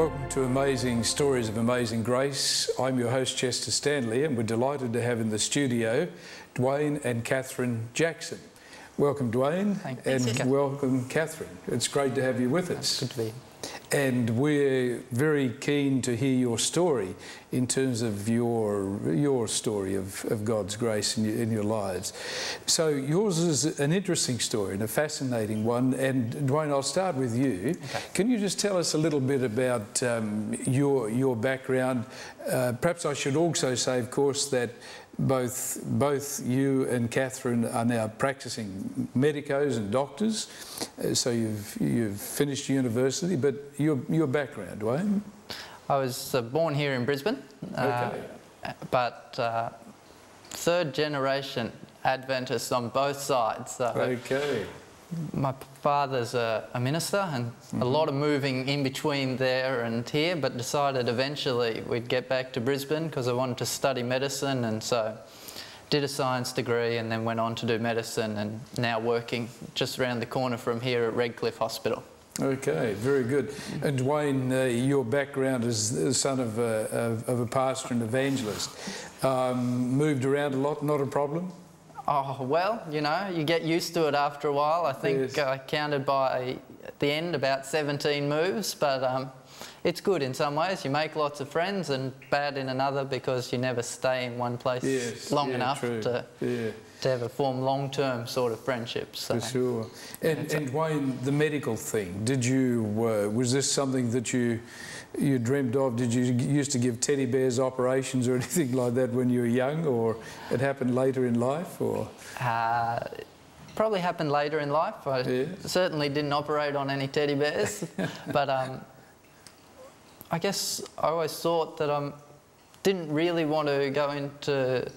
Welcome to Amazing Stories of Amazing Grace. I'm your host, Chester Stanley, and we're delighted to have in the studio Dwane and Kathryn Jackson. Welcome, Dwane, and welcome, Kathryn. It's great to have you with us. Good to be here. And we're very keen to hear your story in terms of your story of God's grace in your lives. So yours is an interesting story and a fascinating one. And Dwane, I'll start with you. Okay. Can you just tell us a little bit about your background? Perhaps I should also say, of course, that both you and Kathryn are now practicing medicos and doctors. So you've finished university, but your background, Dwane? I was born here in Brisbane, but third generation Adventist on both sides. So okay. My father's a minister, and a lot of moving in between there and here, but decided eventually we'd get back to Brisbane because I wanted to study medicine, and so did a science degree and then went on to do medicine, and now working just around the corner from here at Redcliffe Hospital. Okay, very good. And Dwane, your background as the son of a pastor and evangelist. Moved around a lot, not a problem? Oh, well, you know, you get used to it after a while. I think I counted by the end about 17 moves, but it's good in some ways. You make lots of friends, and bad in another because you never stay in one place long enough to ever form long-term sort of friendships. So. For sure. And Dwane, the medical thing, did you, was this something that you dreamed of? Did you used to give teddy bears operations or anything like that when you were young, or it happened later in life? Or probably happened later in life. I certainly didn't operate on any teddy bears, but I guess I always thought that I didn't really want to go into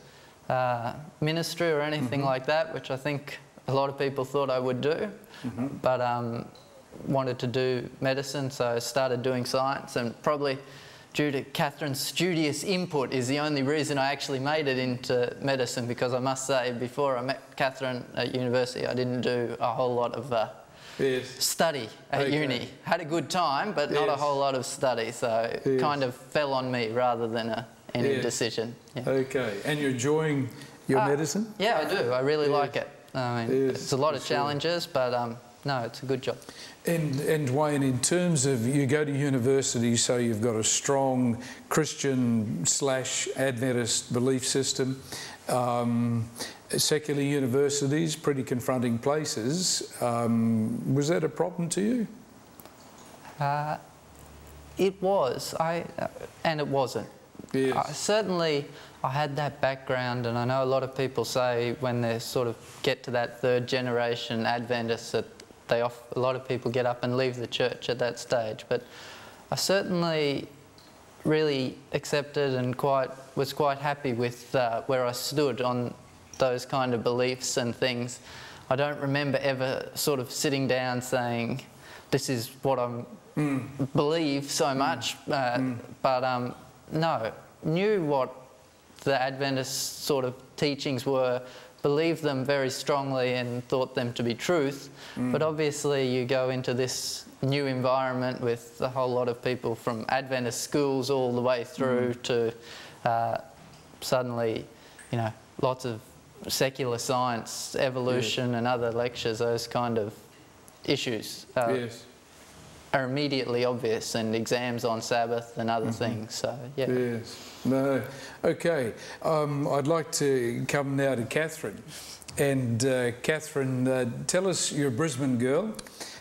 ministry or anything like that, which I think a lot of people thought I would do, but wanted to do medicine, so I started doing science, and probably due to Kathryn's studious input is the only reason I actually made it into medicine, because I must say before I met Kathryn at university I didn't do a whole lot of study at uni. Had a good time, but not a whole lot of study, so it kind of fell on me rather than any decision. Okay, and you're enjoying your medicine? Yeah, I do. I really like it. I mean, it's a lot of challenges, but no, it's a good job. And Dwane, in terms of, you go to university, so you've got a strong Christian/Adventist belief system. Secular universities, pretty confronting places. Was that a problem to you? It was, and it wasn't. Certainly, I had that background, and I know a lot of people say when they sort of get to that third generation Adventists that a lot of people get up and leave the church at that stage. But I certainly really accepted and was quite happy with where I stood on those kind of beliefs and things. I don't remember ever sort of sitting down saying, this is what I believe so much, but no, knew what the Adventist sort of teachings were, believed them very strongly and thought them to be truth, but obviously you go into this new environment with a whole lot of people from Adventist schools all the way through to suddenly, you know, lots of secular science, evolution and other lectures, those kind of issues are immediately obvious, and exams on Sabbath and other things, so No. Okay. I'd like to come now to Kathryn. And Kathryn, tell us, you're a Brisbane girl.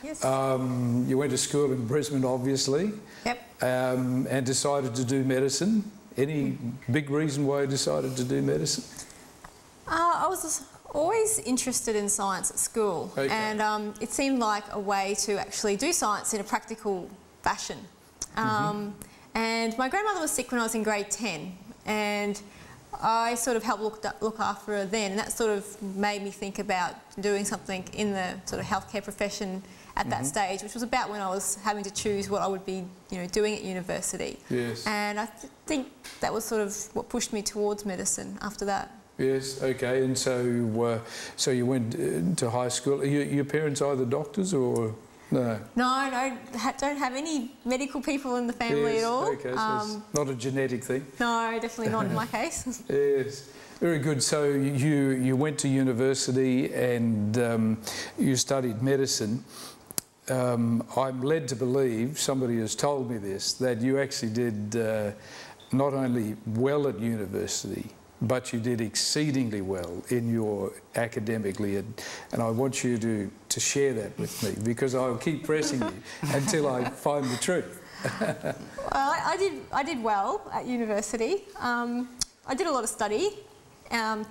Yes. You went to school in Brisbane, obviously. Yep. And decided to do medicine. Any big reason why you decided to do medicine? I was always interested in science at school, and it seemed like a way to actually do science in a practical fashion. And my grandmother was sick when I was in grade 10, and I sort of helped look after her then, and that sort of made me think about doing something in the sort of healthcare profession at that stage, which was about when I was having to choose what I would be, you know, doing at university. Yes. And I think that was sort of what pushed me towards medicine after that. Yes, okay. And so so you went to high school. Your parents either doctors or No. No, don't have any medical people in the family at all. Okay, so it's not a genetic thing. No, definitely not in my case. Yes, very good. So you went to university and you studied medicine. I'm led to believe, somebody has told me this, that you actually did not only well at university, but you did exceedingly well in your academically, and I want you to share that with me, because I'll keep pressing you until I find the truth. Well, I did well at university. I did a lot of study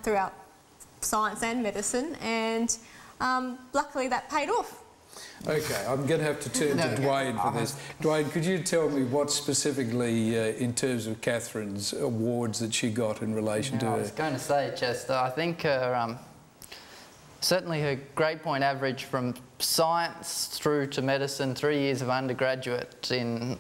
throughout science and medicine, and luckily that paid off. Okay, I'm going to have to turn to Dwane for this. Dwane, could you tell me what specifically, in terms of Kathryn's awards that she got in relation to her? I was going to say, Chester, I think her, certainly her grade point average from science through to medicine, 3 years of undergraduate in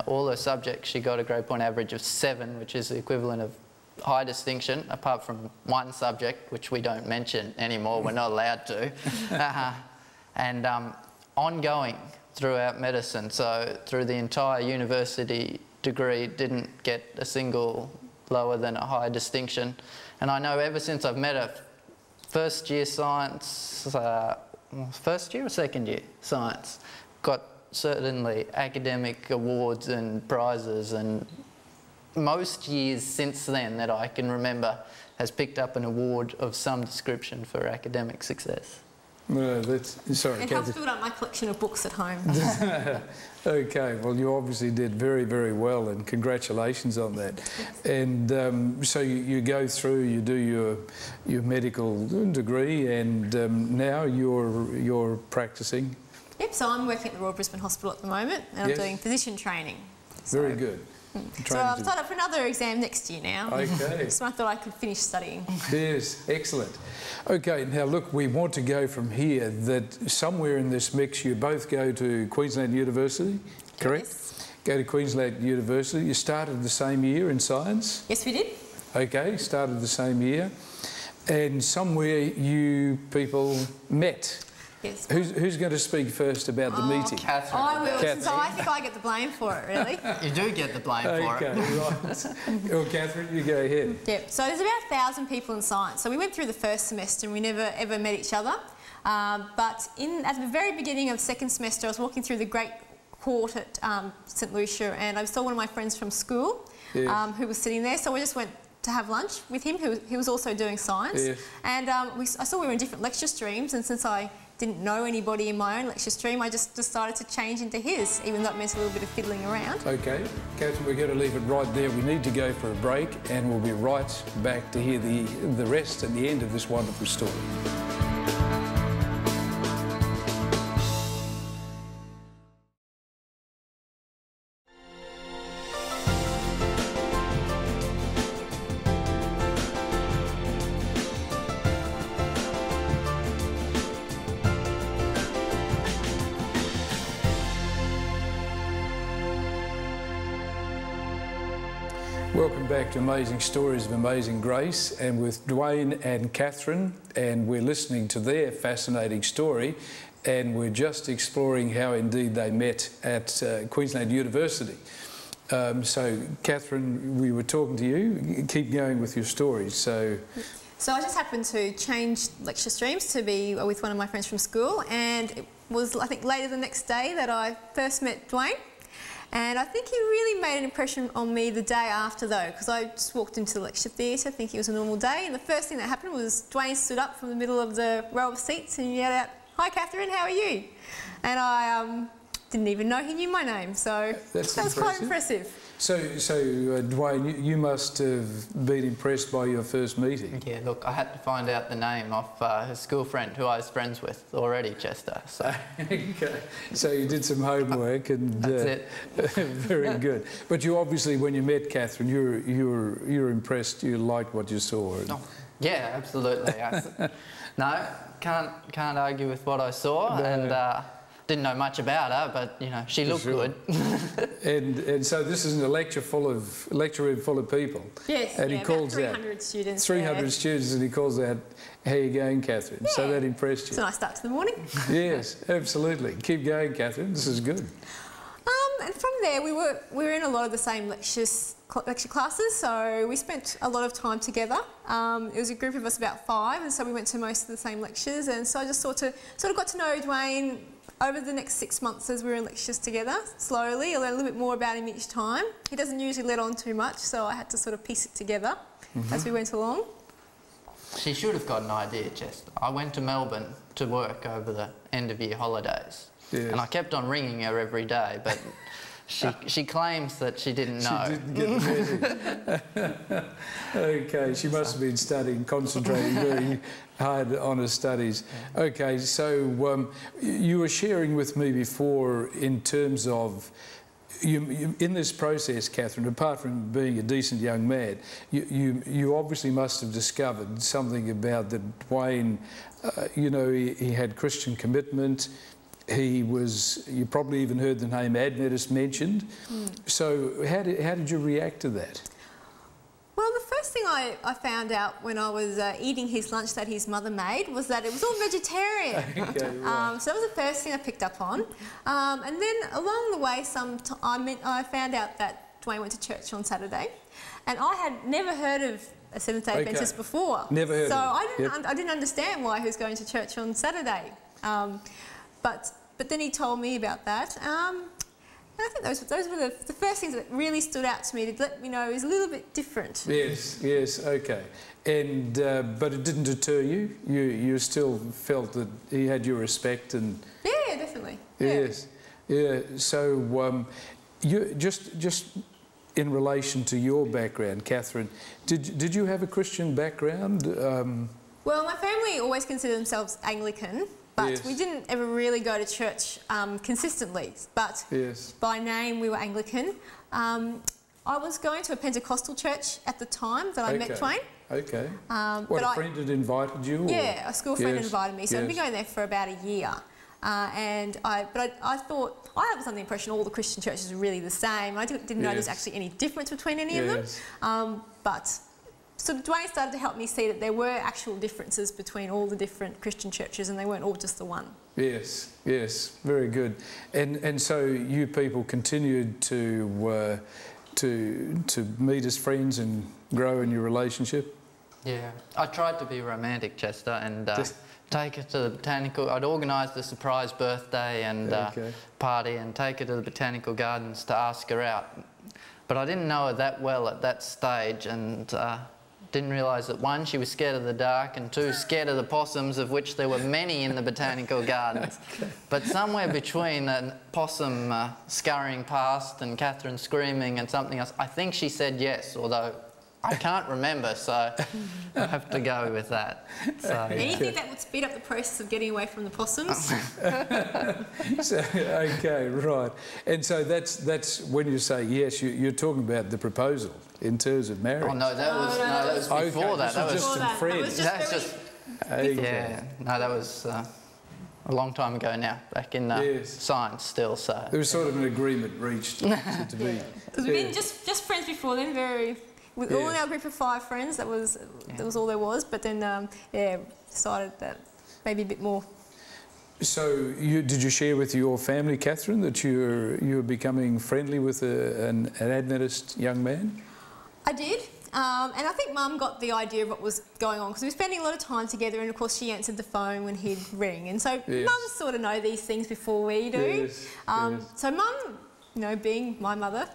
all her subjects, she got a grade point average of 7, which is the equivalent of high distinction, apart from one subject, which we don't mention anymore, we're not allowed to. And ongoing throughout medicine, so through the entire university degree, didn't get a single lower than a high distinction. And I know ever since I've met her, first year science, first year or second year science, got certainly academic awards and prizes, and most years since then that I can remember has picked up an award of some description for academic success. No, sorry, It helps build up my collection of books at home. Okay, well, you obviously did very, very well, and congratulations on that. And so you go through, you do your medical degree, and now you're practicing. Yep, so I'm working at the Royal Brisbane Hospital at the moment, and I'm doing physician training. Very good. So I've signed up for another exam next year now. Okay. So I thought I could finish studying. Yes, excellent. Okay, now look, we want to go from here that somewhere in this mix you both go to Queensland University, correct? Yes. Go to Queensland University. You started the same year in science? Yes, we did. Okay, started the same year. And somewhere you people met. Yes. Who's going to speak first about the meeting? Kathryn. I will, Kathryn. so I think I get the blame for it, really. You do get the blame for it. Okay, right. Well, Kathryn, you go ahead. Yep, so there's about 1,000 people in science. So we went through the first semester and we never ever met each other. But at the very beginning of the second semester, I was walking through the Great Court at St Lucia, and I saw one of my friends from school who was sitting there. So we just went to have lunch with him, he was also doing science. Yes. And I saw we were in different lecture streams, and since I didn't know anybody in my own lecture stream, I just decided to change into his, even though it meant a little bit of fiddling around. Okay, Kathryn, we're going to leave it right there. We need to go for a break, and we'll be right back to hear the rest and the end of this wonderful story. Welcome back to Amazing Stories of Amazing Grace, and with Dwane and Kathryn, and we're listening to their fascinating story, and we're just exploring how indeed they met at Queensland University. So Kathryn, we were talking to you, keep going with your story. So I just happened to change lecture streams to be with one of my friends from school, and it was, I think, later the next day that I first met Dwane. And I think he really made an impression on me the day after, though, because I just walked into the lecture theatre thinking it was a normal day, and the first thing that happened was Dwane stood up from the middle of the row of seats and yelled out, "Hi Kathryn, how are you?" And I didn't even know he knew my name, so that was quite impressive. So Dwane, you must have been impressed by your first meeting. Yeah, look, I had to find out the name of her school friend who I was friends with already, Chester. So. Okay, so you did some homework, and that's it. Very good. But you obviously, when you met Kathryn, you were impressed. You liked what you saw. Oh, yeah, absolutely. No, can't argue with what I saw, no. And didn't know much about her, but you know, she looked good. and so this is a lecture room full of people. Yes, and he calls 300 students. 300 students, and he calls out, "How you going, Kathryn?" Yeah. So that impressed you. It's a nice start to the morning. Yes, absolutely. Keep going, Kathryn. This is good. And from there, we were in a lot of the same lecture classes, so we spent a lot of time together. It was a group of us about 5, and so we went to most of the same lectures, and so I just sort of got to know Dwane over the next 6 months as we were in lectures together, slowly. I learned a little bit more about him each time. He doesn't usually let on too much, so I had to sort of piece it together as we went along. She should have got an idea, Chester. I went to Melbourne to work over the end of year holidays. Yes. And I kept on ringing her every day, but she claims that she didn't know. She didn't get the message. Okay, she must have been studying, concentrating very hard on her studies. Okay, so you were sharing with me before in terms of you in this process, Kathryn, apart from being a decent young man, you obviously must have discovered something about that Dwane. You know, he had Christian commitment. You probably even heard the name Adventist mentioned. So how did you react to that? Well, the first thing I found out when I was eating his lunch that his mother made was that it was all vegetarian. Okay, right. So that was the first thing I picked up on. And then along the way, I found out that Dwane went to church on Saturday, and I had never heard of a Seventh-day Adventist before. Never heard of it. So I didn't understand why he was going to church on Saturday. But then he told me about that. And I think those were the first things that really stood out to me to let me know it was a little bit different. Yes, okay. And but it didn't deter you? You still felt that he had your respect and... Yeah, definitely. Yes. Yeah. So you just in relation to your background, Kathryn, did you have a Christian background? Well, my family always considered themselves Anglican. But we didn't ever really go to church consistently. But by name, we were Anglican. I was going to a Pentecostal church at the time that I met Dwane. Okay. What, a friend had invited you? Yeah, a school friend invited me. So I'd been going there for about a year. I thought, I was under the impression all the Christian churches were really the same. I didn't know there was actually any difference between any of them. So Dwane started to help me see that there were actual differences between all the different Christian churches, and they weren't all just the one. Yes, very good. And so you people continued to meet as friends and grow in your relationship? Yeah, I tried to be romantic, Chester, and take her to the botanical. I'd organised a surprise birthday and party and take her to the botanical gardens to ask her out. But I didn't know her that well at that stage, and didn't realise that 1, she was scared of the dark, and 2, scared of the possums, of which there were many in the botanical gardens. But somewhere between a possum scurrying past and Kathryn screaming and something else, I think she said yes, although I can't remember, so I have to go with that. So, anything that would speed up the process of getting away from the possums. Okay, right. And so that's when you say yes, you're talking about the proposal in terms of marriage. Oh no, that was before that. That was just some friends. That was a long time ago now, back in science still. So there was sort of an agreement reached to be. Because we've been just friends before then, with all in our group of 5 friends. That was all there was. But then decided that maybe a bit more. So did you share with your family, Kathryn, that you're becoming friendly with an Adventist young man? I did. And I think Mum got the idea of what was going on, because we were spending a lot of time together, and of course she answered the phone when he'd ring. And so mums sort of know these things before we do. So Mum, being my mother,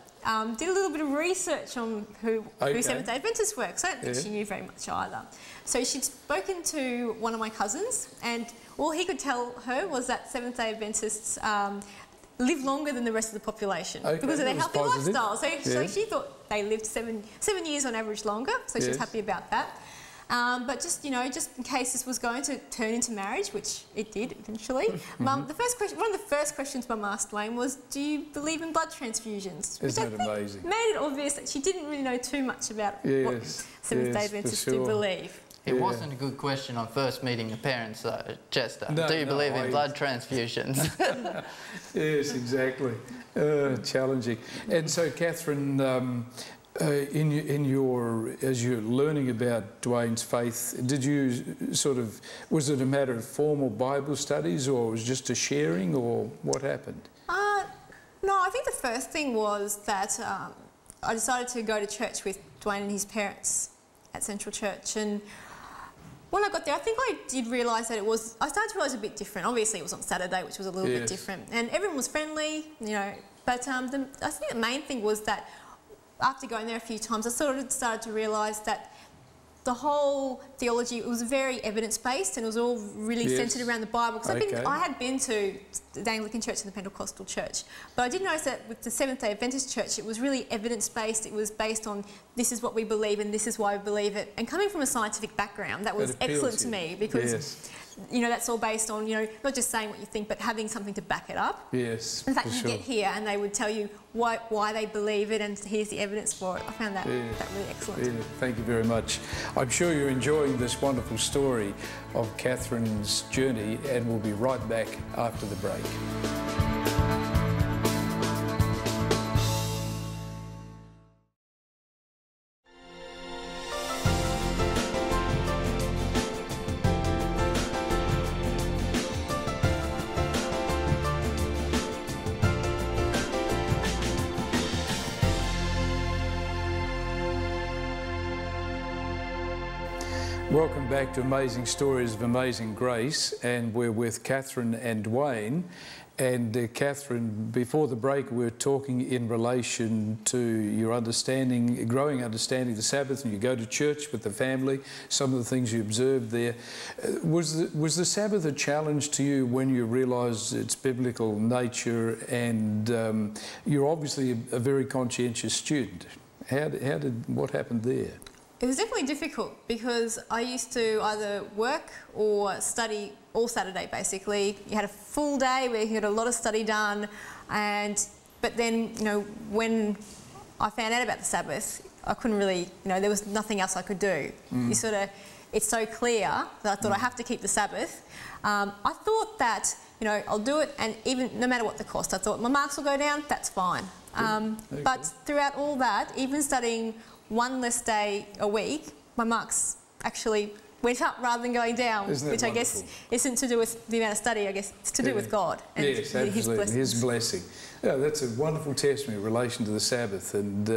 did a little bit of research on who Seventh-day Adventists were, because I don't think she knew very much either. So she'd spoken to one of my cousins, and all he could tell her was that Seventh-day Adventists live longer than the rest of the population because of their healthy lifestyle. So she thought they lived 7 years on average longer, so she was happy about that. But just in case this was going to turn into marriage, which it did eventually, one of the first questions Mum asked Dwane was, "Do you believe in blood transfusions?" Isn't that amazing? Made it obvious that she didn't really know too much about what Seventh-day Adventists do believe. It wasn't a good question on first meeting your parents, though, Chester. No, do you believe in blood transfusions? Yes, exactly. Challenging. And so, Kathryn, as you're learning about Dwane's faith, did you was it a matter of formal Bible studies, or was it just a sharing, or what happened? No, I think the first thing was that I decided to go to church with Dwane and his parents at Central Church, and when I got there, I think I did realise that I started to realise a bit different. Obviously, it was on Saturday, which was a little bit different, and everyone was friendly, you know. But I think the main thing was that after going there a few times, I sort of started to realise that the whole theology, it was very evidence-based, and it was all really centred around the Bible. Because I had been to the Anglican Church and the Pentecostal Church, but I did notice that with the Seventh-day Adventist Church, it was really evidence-based. It was based on, this is what we believe and this is why we believe it. And coming from a scientific background, that was excellent to me, because you know, that's all based on, you know, not just saying what you think, but having something to back it up. Yes, in fact, you get here and they would tell you why they believe it, and here's the evidence for it. I found that really excellent. Yeah, thank you very much. I'm sure you're enjoying this wonderful story of Kathryn's journey, and we'll be right back after the break. Welcome back to Amazing Stories of Amazing Grace, and we're with Kathryn and Dwane. And Kathryn, before the break, we were talking in relation to your understanding, growing understanding of the Sabbath, and you go to church with the family, some of the things you observed there. Was the Sabbath a challenge to you when you realised its biblical nature, and you're obviously a very conscientious student. What happened there? It was definitely difficult because I used to either work or study all Saturday, basically. You had a full day where you had a lot of study done, but then, you know, when I found out about the Sabbath, I couldn't really, you know, there was nothing else I could do. It's so clear that I thought I have to keep the Sabbath. I thought that, you know, I'll do it, and even no matter what the cost, I thought my marks will go down, that's fine. But throughout all that, even studying one less day a week, my marks actually went up rather than going down, which wonderful? I guess isn't to do with the amount of study. I guess it's to do with God and yes, absolutely. His blessing. Yeah, that's a wonderful testimony in relation to the Sabbath, and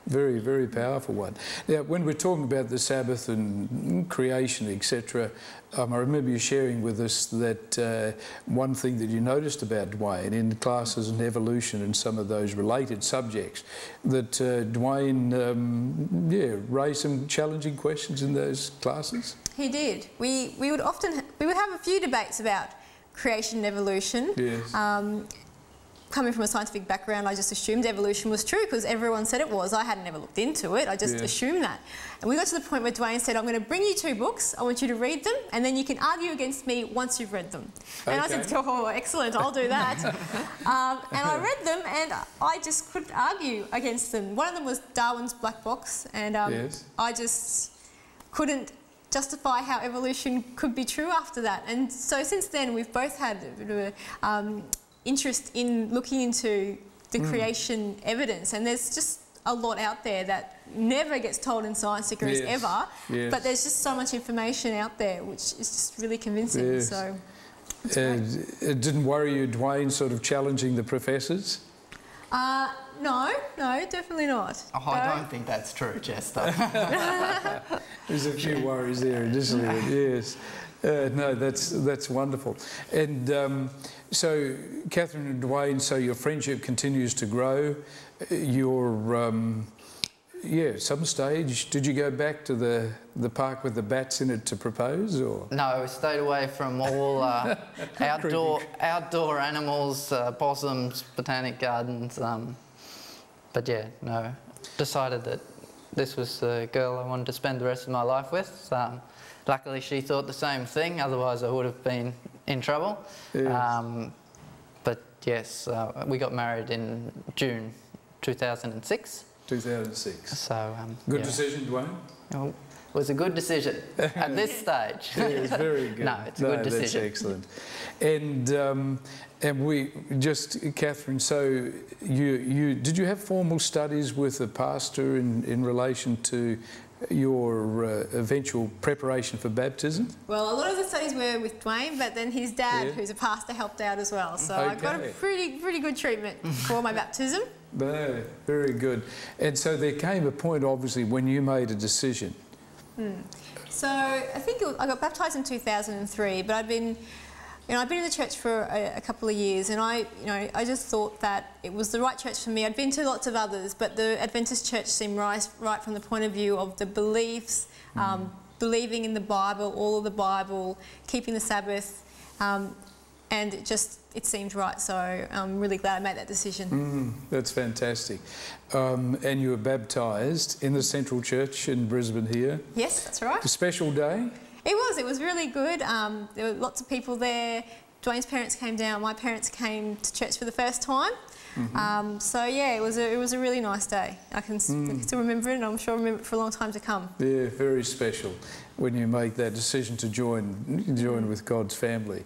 very, very powerful one. Now, when we're talking about the Sabbath and creation, etc., I remember you sharing with us that one thing that you noticed about Dwane in classes and evolution and some of those related subjects, that Dwane, raised some challenging questions in those classes. He did. We would have a few debates about creation and evolution. Yes. Coming from a scientific background, I just assumed evolution was true because everyone said it was. I hadn't ever looked into it. I just assumed that. And we got to the point where Dwane said, I'm going to bring you 2 books. I want you to read them, and then you can argue against me once you've read them. And I said, oh, excellent, I'll do that. And I read them, and I just couldn't argue against them. One of them was Darwin's Black Box, and I just couldn't justify how evolution could be true after that. And so since then, we've both had a bit of interest in looking into the creation evidence, and there's just a lot out there that never gets told in science degrees ever, but there's just so much information out there which is just really convincing. So it didn't worry you, Dwane, sort of challenging the professors? No, definitely not. Oh, I don't think that's true, Chester. There's a few worries there, isn't there? Yes. No, that's wonderful. And so, Kathryn and Dwane, so your friendship continues to grow. Some stage, did you go back to the park with the bats in it to propose, or? No, we stayed away from all outdoor animals, possums, botanic gardens. But yeah, no, decided that this was the girl I wanted to spend the rest of my life with. Luckily, she thought the same thing, otherwise I would have been in trouble. Yes. But yes, we got married in June 2006. 2006. So, good decision, Dwane? Well, was a good decision at this stage. Yeah, it's very good. No, it's a good decision. That's excellent. And we just, Kathryn, so did you have formal studies with a pastor in relation to your eventual preparation for baptism? Well, a lot of the studies were with Dwane, but then his dad, who's a pastor, helped out as well. So I got a pretty good treatment for my baptism. No, very good. And so there came a point, obviously, when you made a decision. So I think I got baptised in 2003, but I've been in the church for a couple of years, and I just thought that it was the right church for me. I'd been to lots of others, but the Adventist church seemed right from the point of view of the beliefs, believing in the Bible, all of the Bible, keeping the Sabbath, and it seemed right. So I'm really glad I made that decision. That's fantastic. And you were baptised in the Central Church in Brisbane here? Yes, that's right. A special day? It was really good. There were lots of people there. Dwane's parents came down. My parents came to church for the first time. So yeah, it was a really nice day. I can still remember it, and I'm sure I'll remember it for a long time to come. Yeah, very special when you make that decision to join with God's family.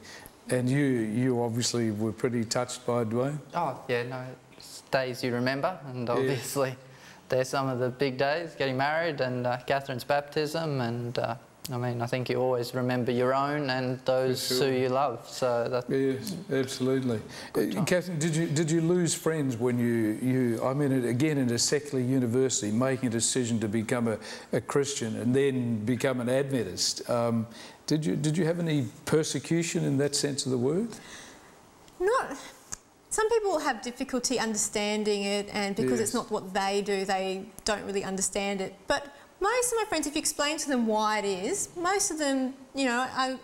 And you obviously were pretty touched by Dwane? Oh yeah, no, it's days you remember, and obviously they're some of the big days, getting married and Kathryn's baptism, and I mean, I think you always remember your own and those who you love. So that. Yes, absolutely. Kathryn, did you lose friends when you? I mean, again, in a secular university, making a decision to become a Christian and then become an Adventist? Did you have any persecution in that sense of the word? Not. Some people have difficulty understanding it, and because it's not what they do, they don't really understand it. But most of my friends, if you explain to them why it is, most of them, are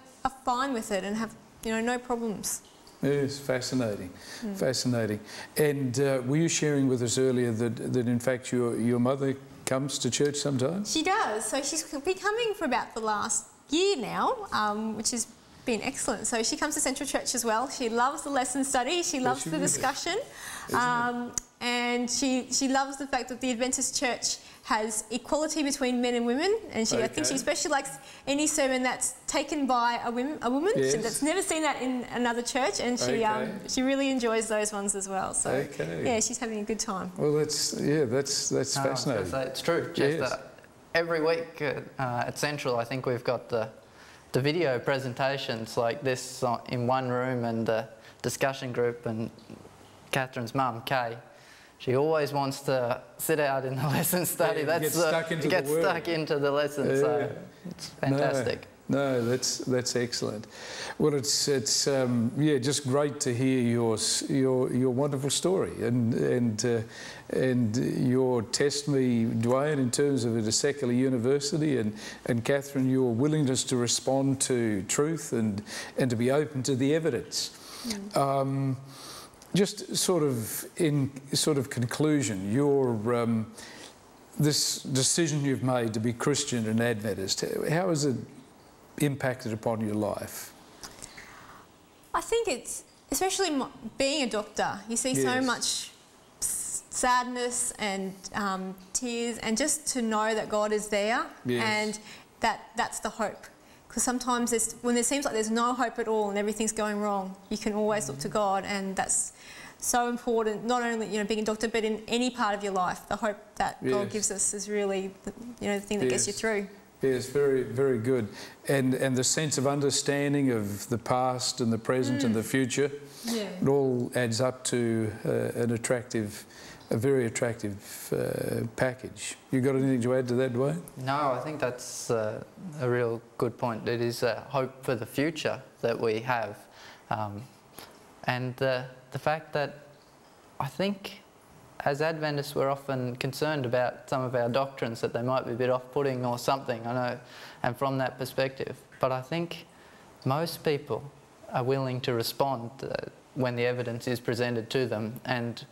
fine with it and have, no problems. Yes, fascinating, fascinating. And were you sharing with us earlier that in fact your mother comes to church sometimes? She does. So she's been coming for about the last year now, which has been excellent. So she comes to Central Church as well. She loves the lesson study. She loves the discussion. And she loves the fact that the Adventist Church has equality between men and women, and I think she especially likes any sermon that's taken by a woman that's never seen that in another church, and she really enjoys those ones as well. So yeah, she's having a good time. Well, that's fascinating. It's true. Just every week at Central, I think we've got the video presentations like this in one room, and the discussion group, and Kathryn's mum, Kay, she always wants to sit out in the lesson study. Get stuck into the lesson, so it's fantastic. No, that's excellent. Well, it's just great to hear your wonderful story and your testimony, Dwane, in terms of at a secular university, and Kathryn, your willingness to respond to truth and to be open to the evidence. Just sort of conclusion, this decision you've made to be Christian and Adventist, how has it impacted upon your life? I think it's, especially being a doctor, you see so much sadness and tears, and just to know that God is there and that's the hope. Because sometimes when it seems like there's no hope at all and everything's going wrong, you can always look to God, and that's so important. Not only being a doctor, but in any part of your life, the hope that God gives us is really the thing that gets you through. Yes, very, very good. And the sense of understanding of the past and the present and the future, it all adds up to a very attractive package. You got anything to add to that, Dwane? No, I think that's a real good point. It is a hope for the future that we have. And the fact that I think as Adventists we're often concerned about some of our doctrines, that they might be a bit off-putting or something, I know, and from that perspective. But I think most people are willing to respond when the evidence is presented to them, and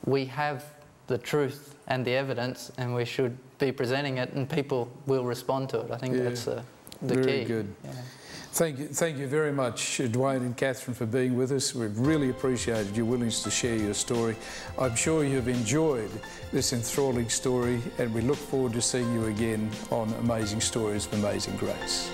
we have the truth and the evidence, and we should be presenting it, and people will respond to it. I think that's the key. Very good. Yeah. Thank you very much, Dwane and Kathryn, for being with us. We've really appreciated your willingness to share your story. I'm sure you've enjoyed this enthralling story, and we look forward to seeing you again on Amazing Stories of Amazing Grace.